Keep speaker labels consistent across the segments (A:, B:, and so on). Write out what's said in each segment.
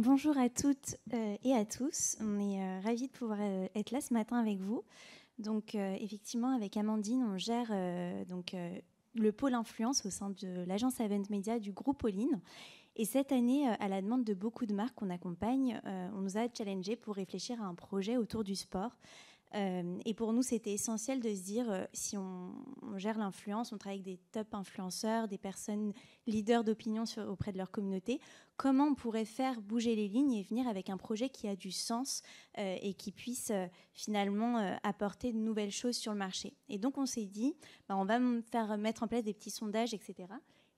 A: Bonjour à toutes et à tous. On est ravis de pouvoir être là ce matin avec vous. Donc, effectivement, avec Amandine, on gère le pôle influence au sein de l'agence Event Media du groupe All In. Et cette année, à la demande de beaucoup de marques qu'on accompagne, on nous a challengé pour réfléchir à un projet autour du sport. Et pour nous, c'était essentiel de se dire, si on gère l'influence, on travaille avec des top influenceurs, des personnes leaders d'opinion auprès de leur communauté, comment on pourrait faire bouger les lignes et venir avec un projet qui a du sens et qui puisse finalement apporter de nouvelles choses sur le marché. Et donc, on s'est dit, on va mettre en place des petits sondages, etc.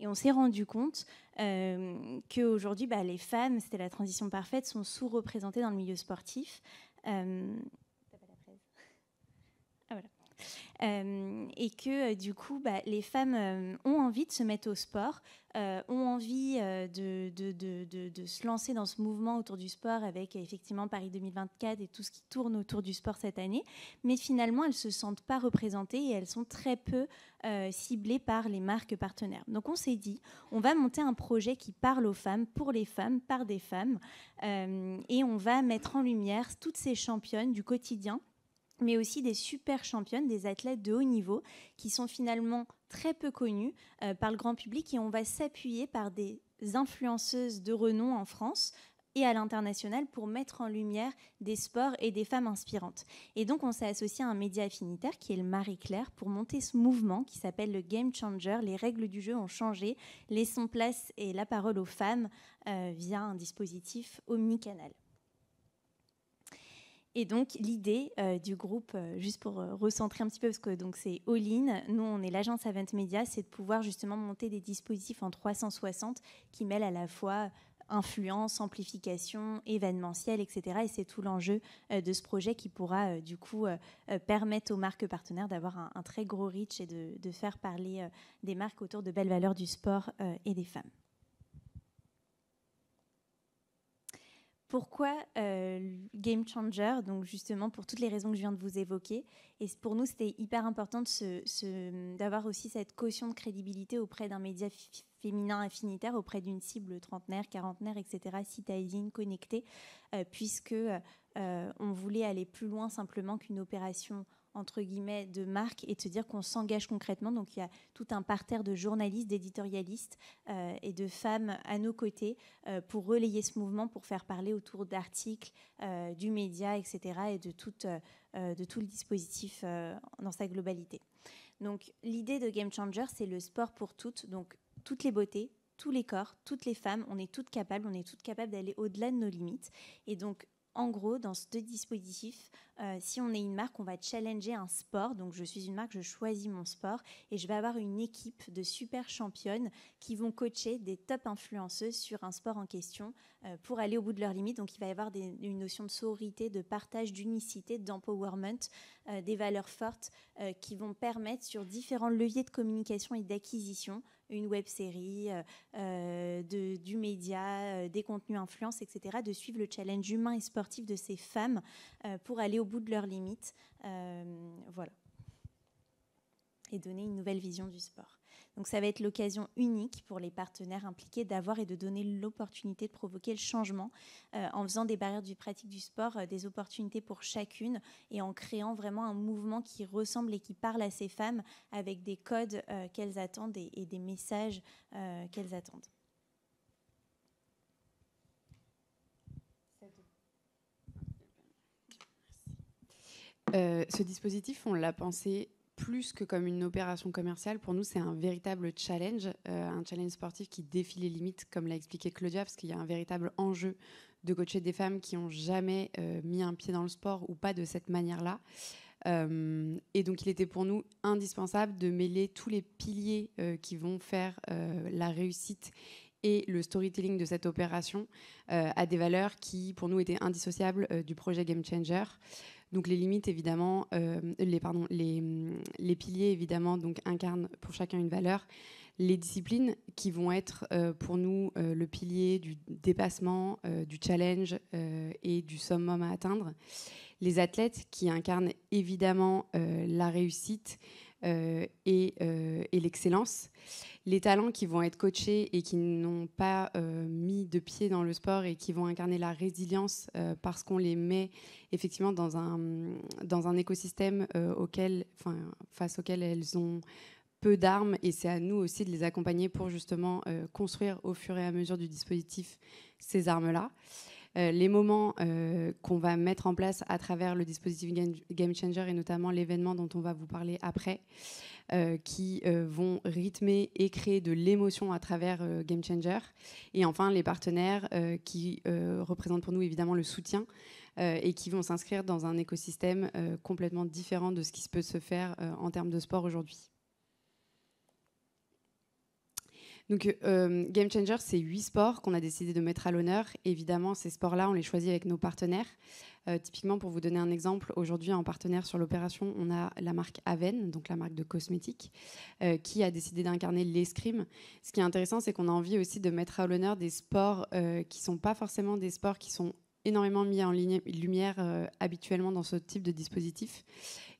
A: Et on s'est rendu compte qu'aujourd'hui, les femmes, c'était la transition parfaite, sont sous-représentées dans le milieu sportif. Et que du coup, les femmes ont envie de se mettre au sport, ont envie de se lancer dans ce mouvement autour du sport avec effectivement Paris 2024 et tout ce qui tourne autour du sport cette année. Mais finalement, elles ne se sentent pas représentées et elles sont très peu ciblées par les marques partenaires. Donc on s'est dit, on va monter un projet qui parle aux femmes, pour les femmes, par des femmes, et on va mettre en lumière toutes ces championnes du quotidien, mais aussi des super championnes, des athlètes de haut niveau qui sont finalement très peu connues par le grand public, et on va s'appuyer par des influenceuses de renom en France et à l'international pour mettre en lumière des sports et des femmes inspirantes. Et donc on s'est associé à un média affinitaire qui est le Marie-Claire pour monter ce mouvement qui s'appelle le Game Changer. Les règles du jeu ont changé, laissons place et la parole aux femmes via un dispositif omnicanal. Et donc, l'idée du groupe, juste pour recentrer un petit peu, parce que donc, c'est All In, nous, on est l'agence Event Media, c'est de pouvoir justement monter des dispositifs en 360 qui mêlent à la fois influence, amplification, événementiel, etc. Et c'est tout l'enjeu de ce projet qui pourra, du coup, permettre aux marques partenaires d'avoir un très gros reach et de faire parler des marques autour de belles valeurs du sport et des femmes. Pourquoi Game Changer? Donc justement pour toutes les raisons que je viens de vous évoquer. Et pour nous, c'était hyper important d'avoir aussi cette caution de crédibilité auprès d'un média féminin affinitaire, auprès d'une cible trentenaire, quarantenaire, etc., citadine, connectée, puisque on voulait aller plus loin simplement qu'une opération entre guillemets, de marque et de se dire qu'on s'engage concrètement. Donc, il y a tout un parterre de journalistes, d'éditorialistes et de femmes à nos côtés pour relayer ce mouvement, pour faire parler autour d'articles, du média, etc. et de tout le dispositif dans sa globalité. Donc, l'idée de Game Changer, c'est le sport pour toutes. Donc, toutes les beautés, tous les corps, toutes les femmes, on est toutes capables d'aller au-delà de nos limites. Et donc, en gros, dans ce dispositif, si on est une marque, on va challenger un sport. Donc, je suis une marque, je choisis mon sport et je vais avoir une équipe de super championnes qui vont coacher des top influenceuses sur un sport en question pour aller au bout de leurs limites. Donc, il va y avoir une notion de sororité, de partage, d'unicité, d'empowerment, des valeurs fortes qui vont permettre sur différents leviers de communication et d'acquisition, une web-série, du média, des contenus influence, etc., de suivre le challenge humain et sportif de ces femmes pour aller au bout de leurs limites. Voilà. Et donner une nouvelle vision du sport. Donc ça va être l'occasion unique pour les partenaires impliqués d'avoir et de donner l'opportunité de provoquer le changement en faisant des barrières du pratique du sport, des opportunités pour chacune et en créant vraiment un mouvement qui ressemble et qui parle à ces femmes avec des codes qu'elles attendent et des messages qu'elles attendent.
B: Ce dispositif, on l'a pensé plus que comme une opération commerciale. Pour nous, c'est un véritable challenge, un challenge sportif qui défie les limites, comme l'a expliqué Claudia, parce qu'il y a un véritable enjeu de coacher des femmes qui n'ont jamais mis un pied dans le sport ou pas de cette manière-là. Et donc, il était pour nous indispensable de mêler tous les piliers qui vont faire la réussite et le storytelling de cette opération à des valeurs qui, pour nous, étaient indissociables du projet Game Changer. Donc les limites, évidemment, les piliers, évidemment, donc, incarnent pour chacun une valeur. Les disciplines qui vont être pour nous le pilier du dépassement, du challenge et du summum à atteindre. Les athlètes qui incarnent évidemment la réussite et l'excellence. Les talents qui vont être coachés et qui n'ont pas mis de pied dans le sport et qui vont incarner la résilience parce qu'on les met effectivement dans un écosystème face auquel elles ont peu d'armes, et c'est à nous aussi de les accompagner pour justement construire au fur et à mesure du dispositif ces armes-là. Les moments qu'on va mettre en place à travers le dispositif Game Changer et notamment l'événement dont on va vous parler après, qui vont rythmer et créer de l'émotion à travers Game Changer. Et enfin, les partenaires qui représentent pour nous évidemment le soutien et qui vont s'inscrire dans un écosystème complètement différent de ce qui peut se faire en termes de sport aujourd'hui. Donc, Game Changer, c'est 8 sports qu'on a décidé de mettre à l'honneur. Évidemment, ces sports-là, on les choisit avec nos partenaires. Typiquement, pour vous donner un exemple, aujourd'hui, en partenaire sur l'opération, on a la marque Aven, donc la marque de cosmétiques, qui a décidé d'incarner l'escrime. Ce qui est intéressant, c'est qu'on a envie aussi de mettre à l'honneur des sports qui ne sont pas forcément des sports qui sont énormément mis en lumière habituellement dans ce type de dispositif,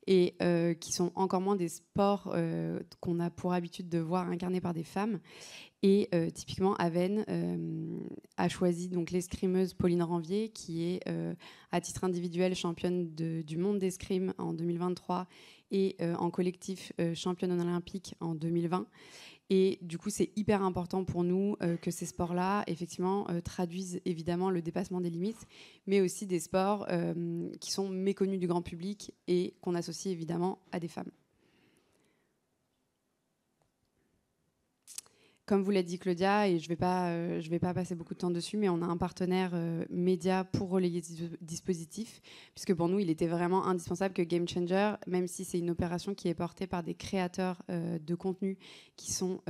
B: et qui sont encore moins des sports qu'on a pour habitude de voir incarnés par des femmes. Et typiquement, Aven a choisi donc l'escrimeuse Pauline Ranvier, qui est à titre individuel championne du monde d'escrime en 2023 et en collectif championne olympique en 2020. Et du coup, c'est hyper important pour nous que ces sports-là, effectivement, traduisent évidemment le dépassement des limites, mais aussi des sports qui sont méconnus du grand public et qu'on associe évidemment à des femmes. Comme vous l'a dit Claudia, et je vais pas passer beaucoup de temps dessus, mais on a un partenaire média pour relayer ce dispositif, puisque pour nous, il était vraiment indispensable que Game Changer, même si c'est une opération qui est portée par des créateurs de contenu qui sont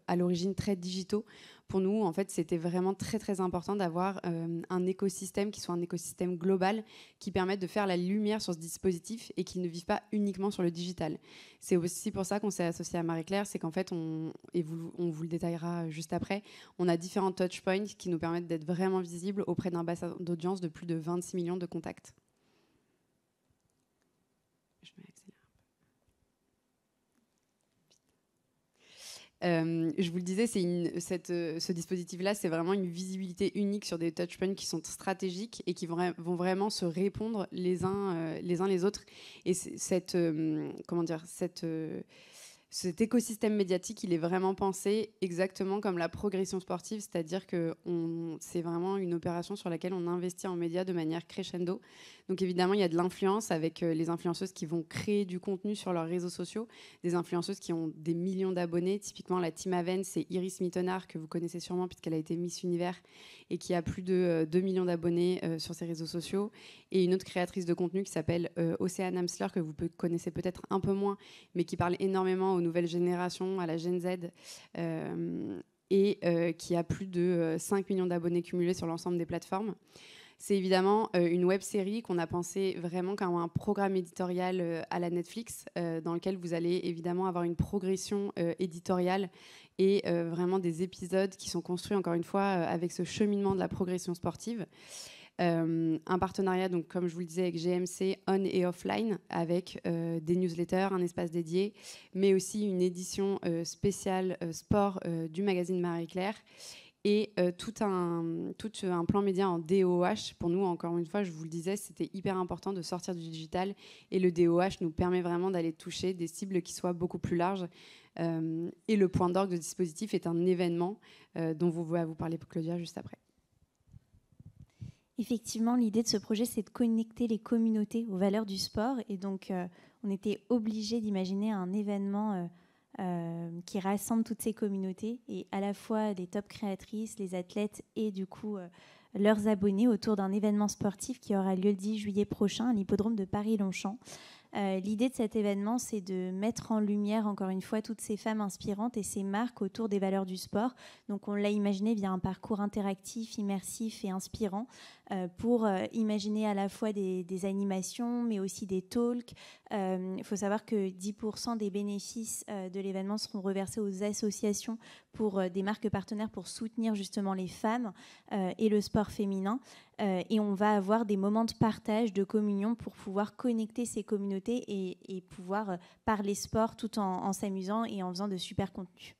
B: à l'origine très digitaux, pour nous, en fait, c'était vraiment très, très important d'avoir un écosystème qui soit un écosystème global qui permette de faire la lumière sur ce dispositif et qu'il ne vive pas uniquement sur le digital. C'est aussi pour ça qu'on s'est associé à Marie-Claire, c'est qu'en fait, on vous le détaillera juste après, on a différents touchpoints qui nous permettent d'être vraiment visibles auprès d'un bassin d'audience de plus de 26 millions de contacts. Je vais accélérer. Je vous le disais, ce dispositif-là, c'est vraiment une visibilité unique sur des touchpoints qui sont stratégiques et qui vont vraiment se répondre les uns les autres. Et cet écosystème médiatique, il est vraiment pensé exactement comme la progression sportive, c'est-à-dire que c'est vraiment une opération sur laquelle on investit en médias de manière crescendo. Donc évidemment, il y a de l'influence avec les influenceuses qui vont créer du contenu sur leurs réseaux sociaux, des influenceuses qui ont des millions d'abonnés. Typiquement, la Team Aven, c'est Iris Mittenard, que vous connaissez sûrement puisqu'elle a été Miss Univers et qui a plus de 2 millions d'abonnés sur ses réseaux sociaux. Et une autre créatrice de contenu qui s'appelle Océane Amsler, que vous connaissez peut-être un peu moins, mais qui parle énormément aux nouvelles générations, à la Gen Z, et qui a plus de 5 millions d'abonnés cumulés sur l'ensemble des plateformes. C'est évidemment une web-série qu'on a pensé vraiment comme un programme éditorial à la Netflix, dans lequel vous allez évidemment avoir une progression éditoriale et vraiment des épisodes qui sont construits, encore une fois, avec ce cheminement de la progression sportive. Un partenariat, donc, comme je vous le disais, avec GMC on et offline, avec des newsletters, un espace dédié, mais aussi une édition spéciale sport du magazine Marie-Claire, et tout un plan média en DOH. Pour nous, encore une fois, je vous le disais, c'était hyper important de sortir du digital, et le DOH nous permet vraiment d'aller toucher des cibles qui soient beaucoup plus larges. Et le point d'orgue de dispositif est un événement dont va vous parler Claudia juste après.
A: Effectivement, l'idée de ce projet, c'est de connecter les communautés aux valeurs du sport. Et donc, on était obligé d'imaginer un événement qui rassemble toutes ces communautés, et à la fois les top créatrices, les athlètes et du coup leurs abonnés, autour d'un événement sportif qui aura lieu le 10 juillet prochain à l'hippodrome de Paris-Longchamp. L'idée de cet événement, c'est de mettre en lumière, encore une fois, toutes ces femmes inspirantes et ces marques autour des valeurs du sport. Donc, on l'a imaginé via un parcours interactif, immersif et inspirant pour imaginer à la fois des animations, mais aussi des talks. Il faut savoir que 10% des bénéfices de l'événement seront reversés aux associations pour des marques partenaires pour soutenir justement les femmes et le sport féminin. Et on va avoir des moments de partage, de communion pour pouvoir connecter ces communautés et pouvoir parler sport tout en s'amusant et en faisant de super contenus.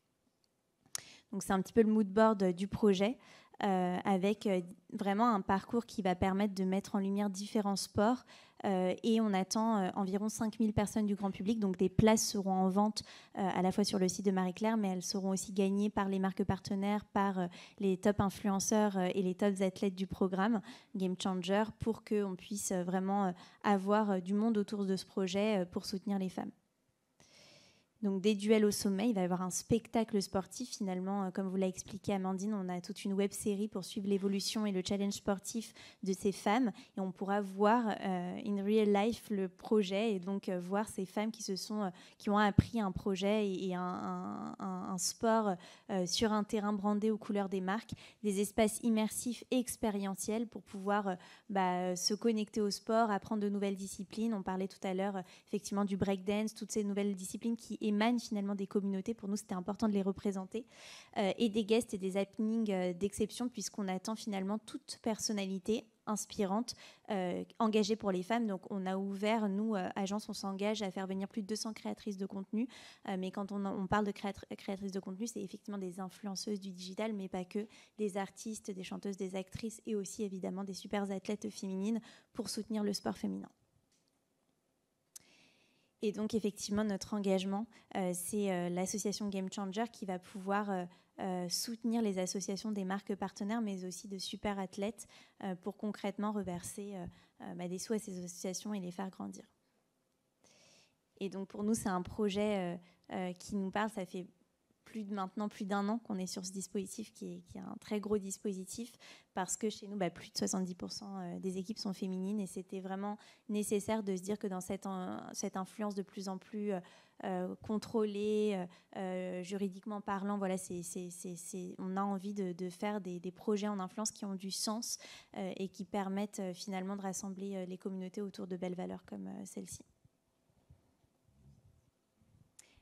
A: Donc c'est un petit peu le mood board du projet. Avec vraiment un parcours qui va permettre de mettre en lumière différents sports. Et on attend environ 5000 personnes du grand public. Donc des places seront en vente à la fois sur le site de Marie-Claire, mais elles seront aussi gagnées par les marques partenaires, par les top influenceurs et les top athlètes du programme Game Changer, pour qu'on puisse vraiment avoir du monde autour de ce projet pour soutenir les femmes. Donc des duels au sommet, il va y avoir un spectacle sportif finalement, comme vous l'a expliqué Amandine, on a toute une web-série pour suivre l'évolution et le challenge sportif de ces femmes et on pourra voir in real life le projet et donc voir ces femmes qui ont appris un projet et un sport sur un terrain brandé aux couleurs des marques, des espaces immersifs et expérientiels pour pouvoir se connecter au sport, apprendre de nouvelles disciplines. On parlait tout à l'heure effectivement du breakdance, toutes ces nouvelles disciplines qui émanent finalement des communautés. Pour nous, c'était important de les représenter. Et des guests et des happenings d'exception, puisqu'on attend finalement toute personnalité inspirante, engagée pour les femmes. Donc, on a ouvert, nous, agence, on s'engage à faire venir plus de 200 créatrices de contenu. Mais quand on parle de créatrices de contenu, c'est effectivement des influenceuses du digital, mais pas que, des artistes, des chanteuses, des actrices et aussi évidemment des super athlètes féminines pour soutenir le sport féminin. Et donc, effectivement, notre engagement, c'est l'association Game Changer qui va pouvoir soutenir les associations des marques partenaires, mais aussi de super athlètes pour concrètement reverser des sous à ces associations et les faire grandir. Et donc, pour nous, c'est un projet qui nous parle. Ça fait maintenant plus d'un an qu'on est sur ce dispositif qui est un très gros dispositif parce que chez nous, plus de 70% des équipes sont féminines et c'était vraiment nécessaire de se dire que dans cette influence de plus en plus contrôlée, juridiquement parlant, voilà, on a envie de faire des projets en influence qui ont du sens et qui permettent finalement de rassembler les communautés autour de belles valeurs comme celle-ci.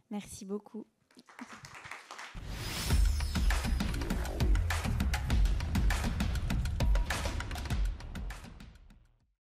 A: Merci beaucoup.